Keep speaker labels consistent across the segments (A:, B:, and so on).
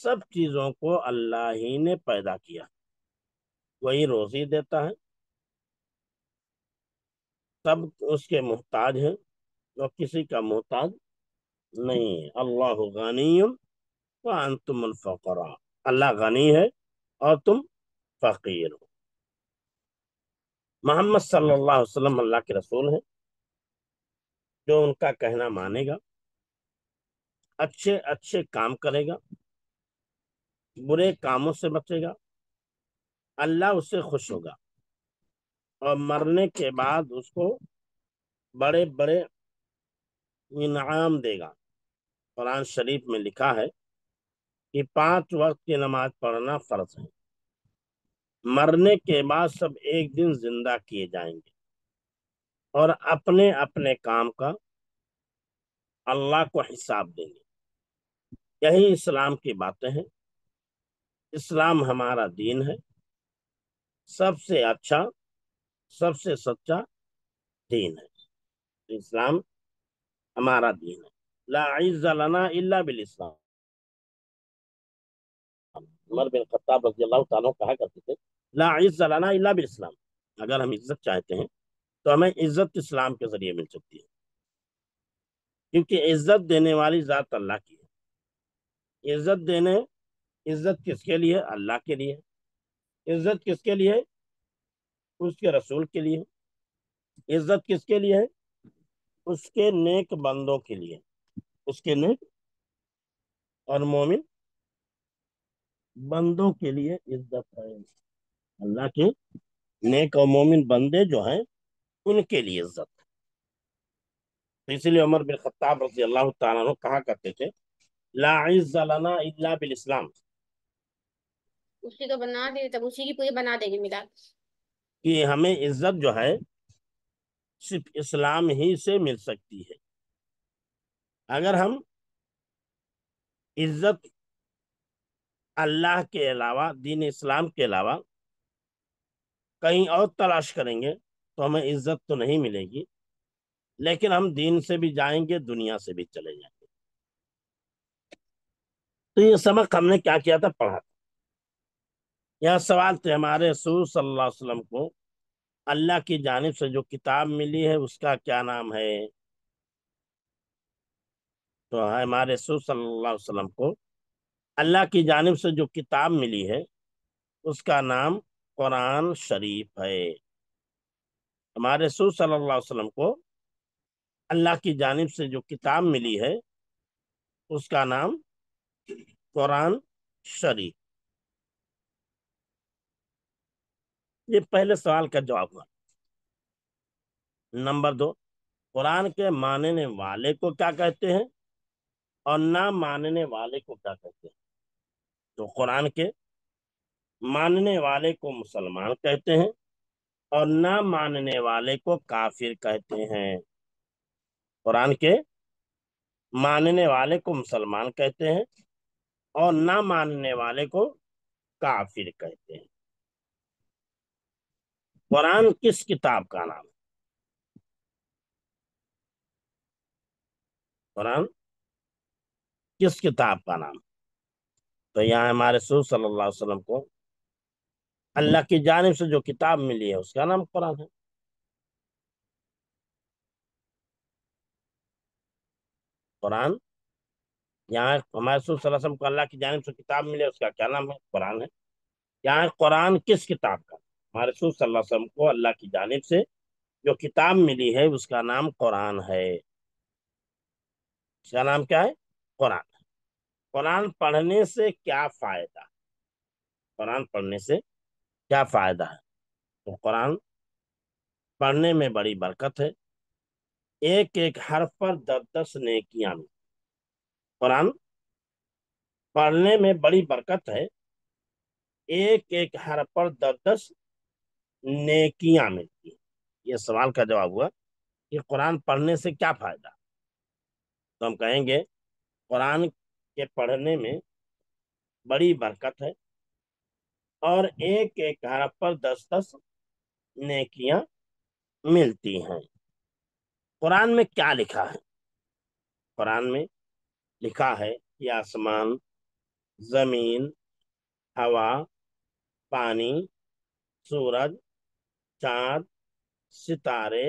A: سب چیزوں کو اللہ ہی نے پیدا کیا، وہی روزی دیتا ہے، سب اس کے محتاج ہیں اور کسی کا محتاج نہیں ہے۔ اللہ غنی وانتم الفقراء، اللہ غنی ہے اور تم فقیر ہو۔ محمد صلی اللہ علیہ وسلم اللہ کے رسول ہیں، جو ان کا کہنا مانے گا، اچھے اچھے کام کرے گا، برے کاموں سے بچے گا، اللہ اس سے خوش ہوگا اور مرنے کے بعد اس کو بڑے بڑے انعام دے گا۔ قرآن شریف میں لکھا ہے کہ 5 وقت کی نماز پڑھنا فرض ہے، مرنے کے بعد سب ایک دن زندہ کیے جائیں گے اور اپنے اپنے کام کا اللہ کو حساب دیں گے۔ یہی اسلام کی باتیں ہیں۔ اسلام ہمارا دین ہے، سب سے اچھا، سب سے سچا دین ہے۔ اسلام ہمارا دین ہے۔ لا عز لنا الا بالاسلام۔ عمر بن خطاب رضی اللہ تعالیٰ کہا کرتے تھے لا عز لنا الا بالاسلام، اگر ہم عزت چاہتے ہیں تو ہمیں عزت اسلام کے ذریعے مل سکتی ہے، کیونکہ عزت دینے والی ذات اللہ کی ہے۔ عزت کس کے لیے؟ اللہ کے لیے۔ عزت کس کے لیے؟ اس کے رسول کے لیے۔ عزت کس کے لیے ہے؟ اس کے نیک بندوں کے لیے، اس کے نیک اور مومن بندوں کے لیے عزت ہے۔ اللہ کے نیک اور مومن بندے جو ہیں ان کے لیے عزت ہے۔ تو اسی لیے عمر بن خطاب رضی اللہ تعالیٰ عنہ کہا کرتے تھے لا عز لنا الا بالاسلام،
B: اسی کو بنا دے تب اسی کی پوری بنا دیں گے ملا۔
A: کہ ہمیں عزت جو ہے صرف اسلام ہی سے مل سکتی ہے۔ اگر ہم عزت اللہ کے علاوہ، دین اسلام کے علاوہ کہیں اور تلاش کریں گے تو ہمیں عزت تو نہیں ملے گی، لیکن ہم دین سے بھی جائیں گے، دنیا سے بھی چلے جائیں گے۔ تو یہ سبق ہم نے کیا کیا تھا؟ پڑھا تھا۔ یہاں سوال تھے ہمارے رسول صلی اللہ علیہ وسلم کو اللہ کی جانب سے جو کتاب ملی ہے اس کا کیا نام ہے؟ تو ہمارے رسول صلی اللہ علیہ وسلم کو اللہ کی جانب سے جو کتاب ملی ہے اس کا نام قرآن شریف ہے۔ ہمارے رسول صلی اللہ علیہ وسلم کو اللہ کی جانب سے جو کتاب ملی ہے اس کا نام قرآن شریف۔ یہ پہلے سوال کا جواب ہوا۔ نمبر 2، قرآن کے ماننے والے کو کیا کہتے ہیں اور نہ ماننے والے کو کیا کہتے ہیں؟ تو قرآن کے ماننے والے کو مسلمان کہتے ہیں اور نہ ماننے والے کو کافر کہتے ہیں۔ قرآن کے ماننے والے کو مسلمان کہتے ہیں اور نہ ماننے والے کو کافر کہتے ہیں۔ قرآن کس کتاب کا نام ہے؟ قرآن کس کتاب کا نام؟ تو یہاں ہمارے رسول صلی اللہ علیہ وسلم کو اللہ کی جانب سے جو کتاب ملی ہے اس کا نام قرآن ہے۔ قرآن، یہاں ہمارے رسول صلی اللہ علیہ وسلم کو اللہ کی جانب سے کتاب ملی ہے اس کا کیا نام ہے؟ قرآن ہے۔ یہاں قرآن کس کتاب کا؟ ہمارے رسول صلی اللہ علیہ وسلم کو اللہ کی جانب سے جو کتاب ملی ہے اس کا نام قرآن ہے۔ اس کا نام کیا ہے؟ قرآن۔ قرآن پڑھنے سے کیا فائدہ؟ قرآن پڑھنے سے کیا فائدہ ہے؟ تو قرآن پڑھنے میں بڑی برکت ہے، ایک ایک حرف پر 10 نیکیاں ملتی۔ قرآن پڑھنے میں بڑی برکت ہے، ایک ایک حرف پر 10 نیکیاں ملتی ہیں۔ یہ سوال کا جواب ہوا کہ قرآن پڑھنے سے کیا فائدہ؟ تو ہم کہیں گے قرآن کے پڑھنے میں بڑی برکت ہے اور ایک ایک حرف پر 10 نیکیاں ملتی ہیں۔ قرآن میں کیا لکھا ہے؟ قرآن میں لکھا ہے کہ آسمان زمین، ہوا، پانی، سورج، چاند، ستارے،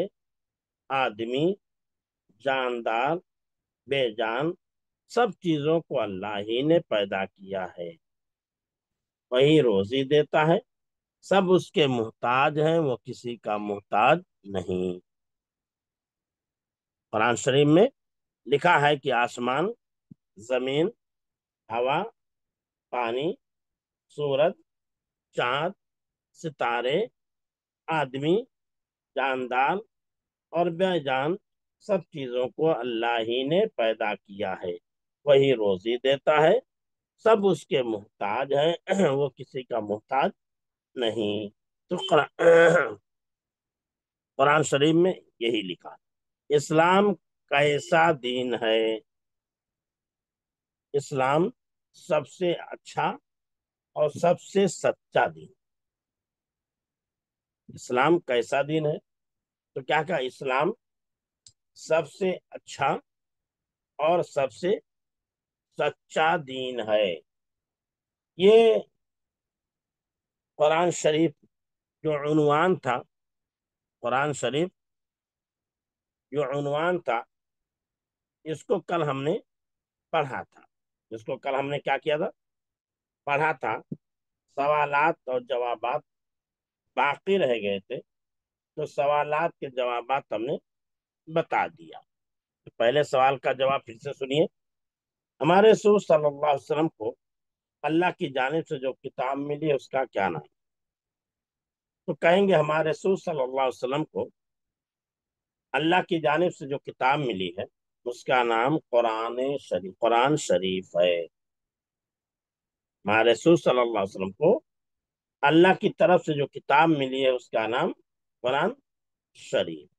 A: آدمی، جاندار، بے جان، سب چیزوں کو اللہ ہی نے پیدا کیا ہے، وہی روزی دیتا ہے، سب اس کے محتاج ہیں، وہ کسی کا محتاج نہیں۔ قرآن شریف میں لکھا ہے کہ آسمان، زمین، ہوا، پانی، سورج، چاند، ستارے، آدمی، جاندار اور بے جان، سب چیزوں کو اللہ ہی نے پیدا کیا ہے، وہی روزی دیتا ہے، سب اس کے محتاج ہیں، وہ کسی کا محتاج نہیں۔ تو قرآن شریف میں یہی لکھا۔ اسلام کیسا دین ہے؟ اسلام سب سے اچھا اور سب سے سچا دین۔ اسلام کیسا دین ہے؟ تو کیا کہا؟ اسلام سب سے اچھا اور سب سے سچا دین ہے۔ یہ قرآن شریف جو عنوان تھا، قرآن شریف جو عنوان تھا، اس کو کل ہم نے پڑھا تھا۔ اس کو کل ہم نے کیا کیا تھا؟ پڑھا تھا۔ سوالات اور جوابات باقی رہ گئے تھے، تو سوالات کے جوابات ہم نے بتا دیا۔ پہلے سوال کا جواب پھر سے سنیے۔ ہمارے رسول صلی اللہ علیہ وسلم کو اللہ کی جانب سے جو کتاب ملی ہے اس کا کیا نام؟ تو کہیں گے ہمارے رسول صلی اللہ علیہ وسلم کو اللہ کی جانب سے جو کتاب ملی ہے اس کا نام قرآن شریف ہے۔ ہمارے رسول صلی اللہ علیہ وسلم کو اللہ کی طرف سے جو کتاب ملی ہے اس کا نام قرآن شریف۔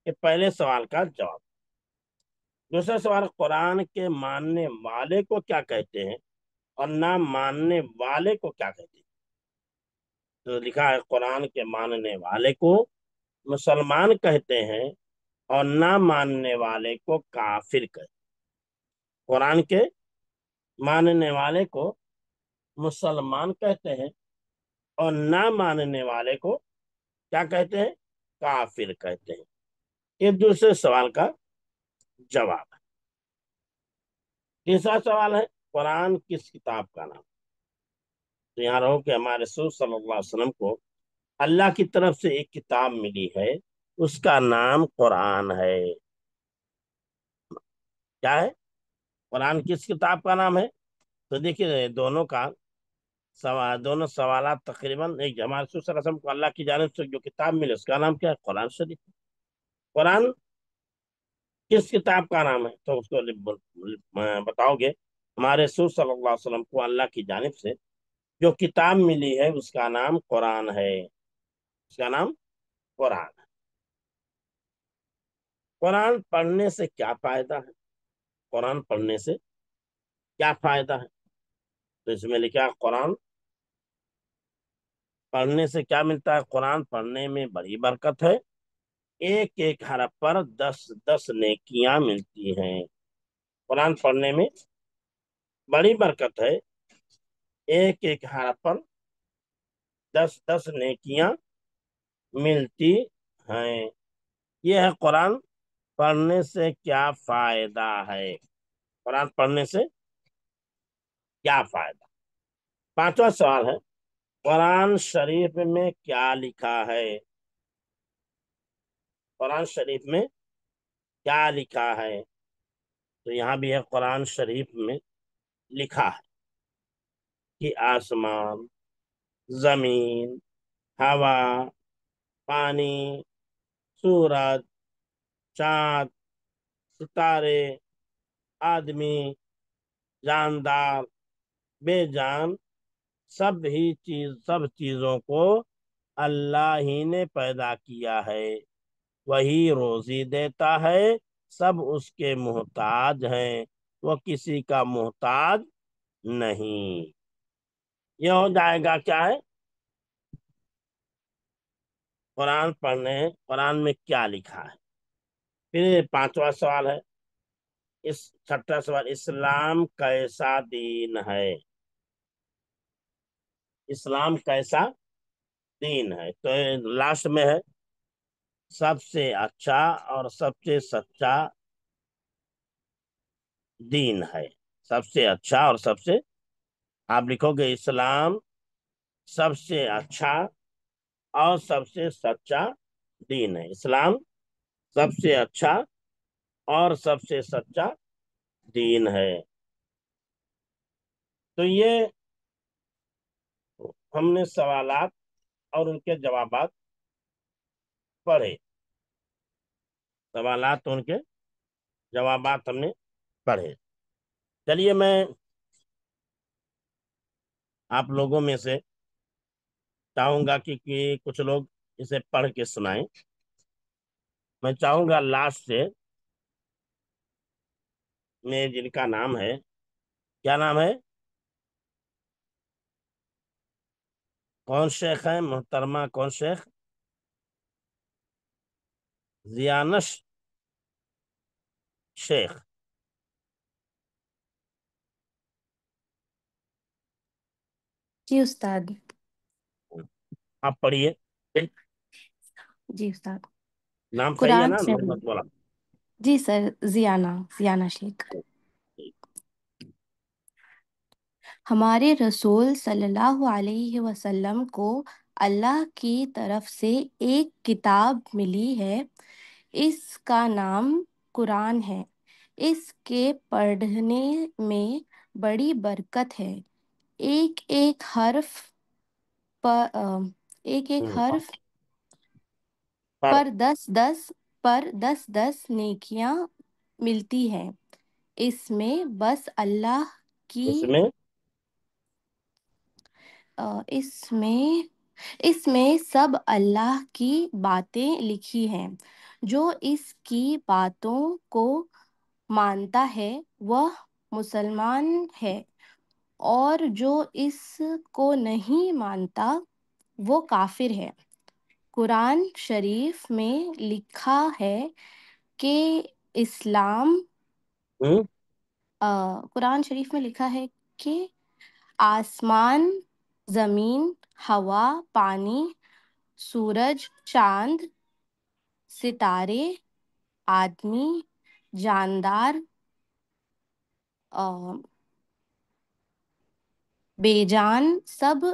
A: یہ پہلے سوال کا جواب۔ دوسرا سوال، قرآن کے ماننے والے کو کیا کہتے ہیں اور نہ ماننے والے کو کیا کہتے ہیں؟ تو لکھا ہے قرآن کے ماننے والے کو مسلمان کہتے ہیں اور نہ ماننے والے کو کافر کہتے ہیں۔ قرآن کے ماننے والے کو مسلمان کہتے ہیں اور نہ ماننے والے کو کیا کہتے ہیں؟ کافر کہتے ہیں۔ یہ دوسرے سوال کا جواب ہے۔ تیسرا سوال ہے، قرآن کس کتاب کا نام؟ تو یہاں رہو کہ ہمارے رسول صلی اللہ علیہ وسلم کو اللہ کی طرف سے ایک کتاب ملی ہے، اس کا نام قرآن ہے۔ کیا ہے؟ قرآن کس کتاب کا نام ہے؟ تو دیکھیے دونوں سوالات تقریباً ایک۔ ہمارے رسول صلی اللہ علیہ وسلم کو اللہ کی جانب سے جو کتاب ملی اس کا نام کیا ہے؟ قرآن شریف۔ قرآن کس کتاب کا نام ہے؟ تو اس کو بتاؤ گے ہمارے رسول صلی اللہ علیہ وسلم کو اللہ کی جانب سے جو کتاب ملی ہے اس کا نام قرآن ہے۔ اس کا نام قرآن ہے۔ قرآن پڑھنے سے کیا فائدہ ہے؟ قرآن پڑھنے سے کیا فائدہ ہے؟ تو اس میں لکھا قرآن پڑھنے سے کیا ملتا ہے؟ قرآن پڑھنے میں بڑی برکت ہے، ایک ایک حرف پر 10 نیکیاں ملتی ہیں۔ قرآن پڑھنے میں بڑی برکت ہے، ایک ایک حرف پر 10 نیکیاں ملتی ہیں۔ یہ ہے قرآن پڑھنے سے کیا فائدہ ہے۔ قرآن پڑھنے سے کیا فائدہ؟ پانچواں سوال ہے، قرآن شریف میں کیا لکھا ہے؟ قرآن شریف میں کیا لکھا ہے؟ تو یہاں بھی ہے قرآن شریف میں لکھا ہے کہ آسمان، زمین، ہوا، پانی، سورج، چاند، ستارے، آدمی، جاندار، بے جان، سب چیزوں کو اللہ ہی نے پیدا کیا ہے، وہی روزی دیتا ہے، سب اس کے محتاج ہیں، وہ کسی کا محتاج نہیں۔ یہ ہو جائے گا کیا ہے؟ قرآن میں کیا لکھا ہے۔ پھر پانچواں سوال ہے، اس 6واں سوال، اسلام کیسا دین ہے؟ اسلام کیسا دین ہے؟ تو لاسٹ میں ہے سب سے اچھا اور سب سے سچا دین ہے۔ سب سے اچھا اور سب سے، آپ لکھو گے اسلام سب سے اچھا اور سب سے سچا دین ہے۔ اسلام سب سے اچھا اور سب سے سچا دین ہے۔ تو یہ ہم نے سوالات اور ان کے جوابات پڑھے، سوالات اور ان کے جوابات ہم نے پڑھے۔ چلیے میں آپ لوگوں میں سے چاہوں گا کہ کچھ لوگ اسے پڑھ کے سنائیں۔ میں چاہوں گا لاسٹ سے میں جن کا نام ہے، کیا نام ہے؟ کون شیخ ہے محترمہ؟ کون شیخ؟ زیانش شیخ،
C: جی استاد۔
A: آپ پڑھیے۔
C: جی استاد۔
A: نام صحیح ہے
C: قرآن
A: نا؟
C: شریف،
A: محمد بولا۔
C: جی سر، زیانہ شیخ۔ ہمارے رسول صلی اللہ علیہ وسلم کو اللہ کی طرف سے ایک کتاب ملی ہے، اس کا نام قرآن ہے۔ اس کے پڑھنے میں بڑی برکت ہے۔ ایک ایک حرف پر ایک ایک حرف
A: پر
C: پر 10 نیکیاں ملتی ہیں۔ اس میں بس اللہ کی
A: اس میں
C: اس میں سب اللہ کی باتیں لکھی ہیں۔ جو اس کی باتوں کو مانتا ہے وہ مسلمان ہے، اور جو اس کو نہیں مانتا وہ کافر ہے۔ قرآن شریف میں لکھا ہے کہ اسلام قرآن شریف میں لکھا ہے کہ آسمان، زمین، ہوا، پانی، سورج، چاند، ستارے، آدمی، جاندار، بے جان، سب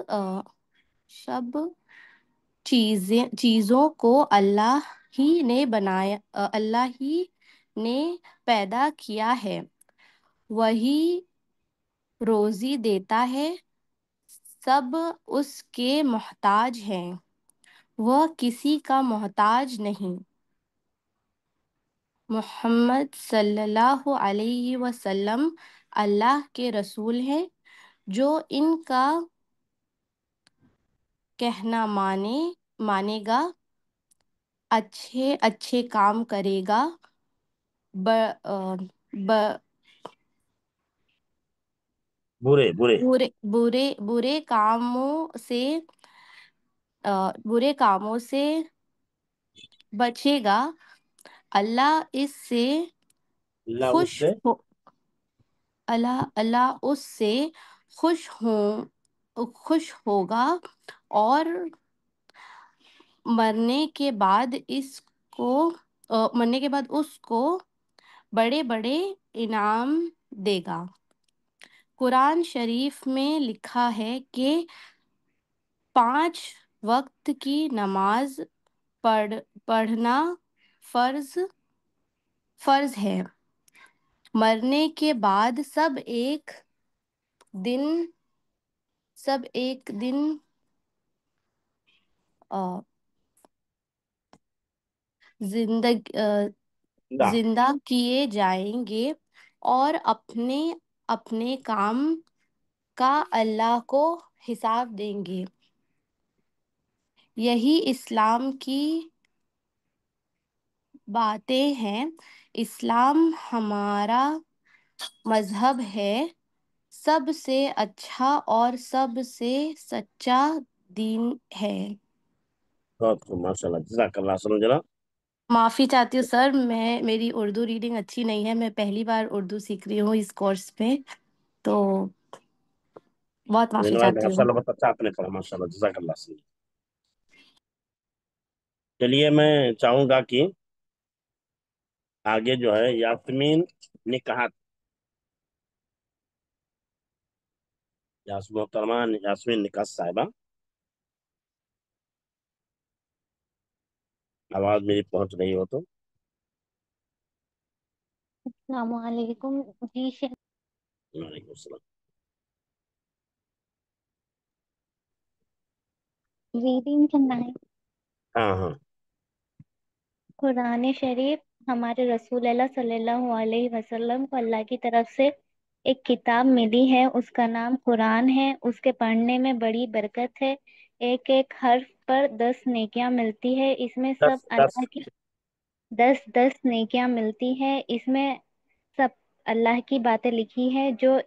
C: چیزوں کو اللہ ہی نے پیدا کیا ہے۔ وہی روزی دیتا ہے، سب اس کے محتاج ہیں، وہ کسی کا محتاج نہیں۔ محمد صلی اللہ علیہ وسلم اللہ کے رسول ہیں۔ جو ان کا کہنا مانے گا، اچھے کام کرے گا،
A: برے
C: برے کاموں سے بچے گا، اللہ
A: اللہ اس سے
C: اس سے خوش ہوگا، اور مرنے کے بعد اس کو بڑے بڑے انعام دے گا۔ قرآن شریف میں لکھا ہے کہ 5 وقت کی نماز پڑھنا فرض ہے۔ مرنے کے بعد سب ایک دن زندہ کیے جائیں گے، اور اپنے اپنے کام کا اللہ کو حساب دیں گے۔ یہی اسلام کی باتیں ہیں۔ اسلام ہمارا مذہب ہے، سب سے اچھا اور سب سے سچا دین ہے۔
A: بہت خوب، ماشاء اللہ، جزاک اللہ سمجھنا۔
C: معافی چاہتی ہوں سر، میری اردو ریڈنگ اچھی نہیں ہے، میں پہلی بار اردو سیکھ رہی ہوں اس کورس میں، تو بہت معافی
A: بھائی
C: چاہتی
A: ماشاء
C: ہوں۔
A: اللہ بہت اچھا آپ نے پڑھا، ماشاء اللہ جزاک اللہ سے۔ چلیے میں چاہوں گا کہ آگے جو ہے یاسمین نکاحت، محترمہ یاسمین نکاحت صاحبہ، آواز میری پہنچ رہی ہو تو۔
D: السلام علیکم جی
A: وعلیکم السلام۔
D: ریڈنگ کرنا ہے۔
A: ہاں ہاں
D: قرآن شریف ہمارے رسول اللہ صلی اللہ علیہ وسلم کو اللہ کی طرف سے ایک کتاب ملی ہے، اس کا نام قرآن ہے، اس کے پڑھنے میں بڑی برکت ہے، ایک ایک حرف پر 10 نیکیاں ملتی ہے، اس میں سب
A: 10
D: اللہ کی 10 نیکیاں ملتی ہے، اس میں سب اللہ کی باتیں لکھی ہے، جو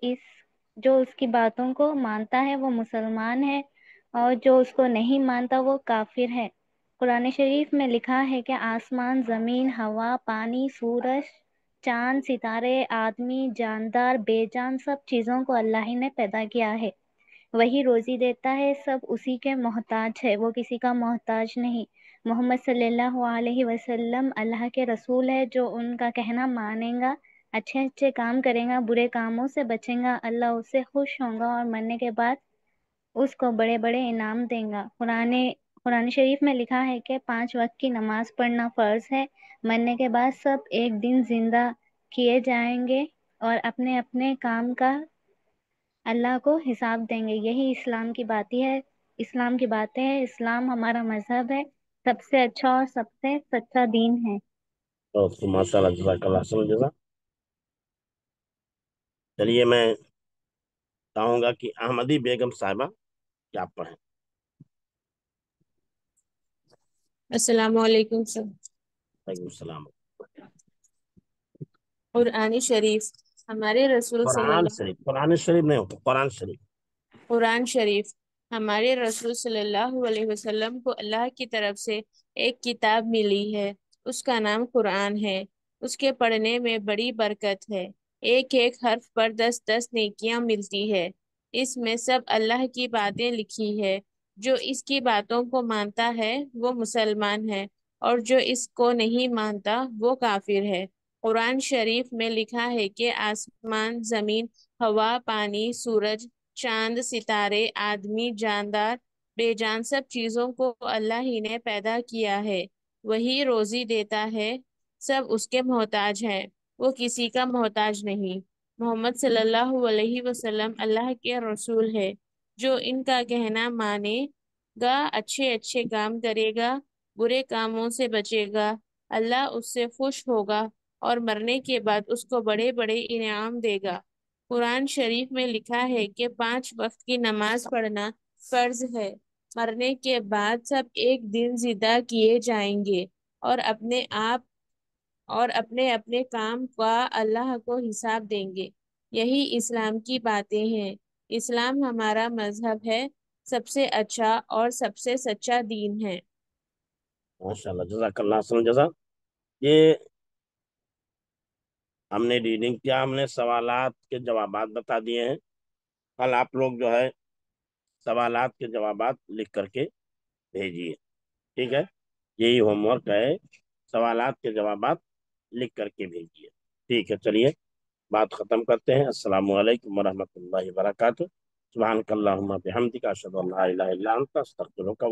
D: اس کی باتوں کو مانتا ہے وہ مسلمان ہے، اور جو اس کو نہیں مانتا وہ کافر ہے۔ قرآن شریف میں لکھا ہے کہ آسمان، زمین، ہوا، پانی، سورج، چاند، ستارے، آدمی، جاندار، بے جان سب چیزوں کو اللہ ہی نے پیدا کیا ہے، وہی روزی دیتا ہے، سب اسی کے محتاج ہے، وہ کسی کا محتاج نہیں۔ محمد صلی اللہ علیہ وسلم اللہ کے رسول ہے، جو ان کا کہنا مانے گا، اچھے اچھے کام کرے گا، برے کاموں سے بچے گا، اللہ اس سے خوش ہوگا اور مرنے کے بعد اس کو بڑے بڑے انعام دیں گا۔ قرآن شریف میں لکھا ہے کہ 5 وقت کی نماز پڑھنا فرض ہے، مرنے کے بعد سب ایک دن زندہ کیے جائیں گے اور اپنے اپنے کام کا اللہ کو حساب دیں گے، یہی اسلام کی باتیں ہیں۔ اسلام ہمارا مذہب ہے، سب سے اچھا اور سب سے سچا دین ہے۔
A: تو ماشاء اللہ جزاک اللہ خیر۔ چلیے میں چاہوں گا کہ احمدی بیگم صاحبہ کیا آپ پڑھیں۔
E: السلام علیکم سر۔
A: وعلیکم السلام۔
E: قرآن شریف ہمارے رسول صلی
A: قرآن شریف نہیں ہوتا،
E: قرآن شریف ہمارے رسول صلی اللہ علیہ وسلم کو اللہ کی طرف سے ایک کتاب ملی ہے، اس کا نام قرآن ہے، اس کے پڑھنے میں بڑی برکت ہے، ایک ایک حرف پر 10 نیکیاں ملتی ہے، اس میں سب اللہ کی باتیں لکھی ہے، جو اس کی باتوں کو مانتا ہے وہ مسلمان ہے، اور جو اس کو نہیں مانتا وہ کافر ہے۔ قرآن شریف میں لکھا ہے کہ آسمان، زمین، ہوا، پانی، سورج، چاند، ستارے، آدمی، جاندار، بے جان سب چیزوں کو اللہ ہی نے پیدا کیا ہے، وہی روزی دیتا ہے، سب اس کے محتاج ہیں، وہ کسی کا محتاج نہیں۔ محمد صلی اللہ علیہ وسلم اللہ کے رسول ہے، جو ان کا کہنا مانے گا، اچھے اچھے کام کرے گا، برے کاموں سے بچے گا، اللہ اس سے خوش ہوگا اور مرنے کے بعد اس کو بڑے بڑے انعام دے گا۔ قرآن شریف میں لکھا ہے کہ 5 وقت کی نماز پڑھنا فرض ہے، مرنے کے بعد سب ایک دن زندہ کیے جائیں گے اور اپنے اپنے کام کا اللہ کو حساب دیں گے، یہی اسلام کی باتیں ہیں۔ اسلام ہمارا مذہب ہے، سب سے اچھا اور سب سے سچا دین ہے۔
A: ماشاء اللہ جزاک اللہ خیر جزا۔ یہ ہم نے ریڈنگ کیا، ہم نے سوالات کے جوابات بتا دیے ہیں، کل آپ لوگ جو ہے سوالات کے جوابات لکھ کر کے بھیجیے، ٹھیک ہے؟ یہی ہوم ورک ہے، سوالات کے جوابات لکھ کر کے بھیجیے، ٹھیک ہے؟ چلیے بات ختم کرتے ہیں۔ السلام علیکم ورحمۃ اللہ وبرکاتہ۔ سبحانک اللہم بحمدک، اشہد ان لا الہ الا انت، استغفرک۔